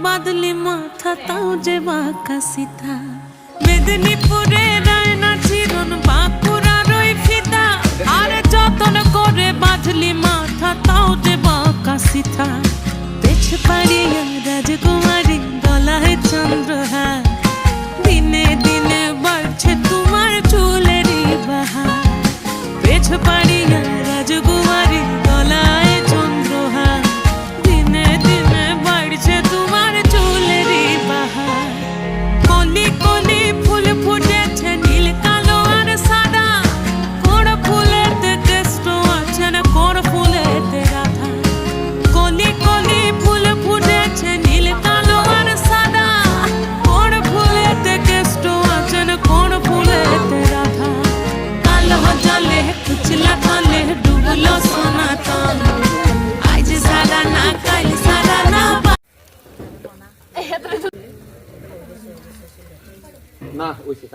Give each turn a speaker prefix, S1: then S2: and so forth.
S1: বাদলি মাথা তাও যে বাঁকা সিথা মেদিনীপুরে রায়না চিরন বাঁকুড়ার ওই ফিতা আর যতন করে বাঁধলি মাথা তাও যে বাঁকা সিথা পেছ পাড়িয়া রাজকুমারী গলায় চন্দ্রহার দিনে দিনে বাড়ছে তোমার চুলেরই বাহার পেছ পাড়িয়া রাজকুমারী গলায় চন্দ্রহার দিনে দিনে বাড়ছে তোমার চুলেরই বাহার কলি কলি ফুল ফুটেছে নীল কালো আর সাদা কোন ফুলেতে কেষ্ট আছে না কোন ফুলেতে রাধা কলি কলি ফুল ফুটেছে নীল কালো আর সাদা কোন ফুলেতে কেষ্ট আছে না কোন ফুলেতে রাধা কালো জলে কুচলা তলে ডুবলো সনাতন আজ সারা না কাল সারা না
S2: না ওইসে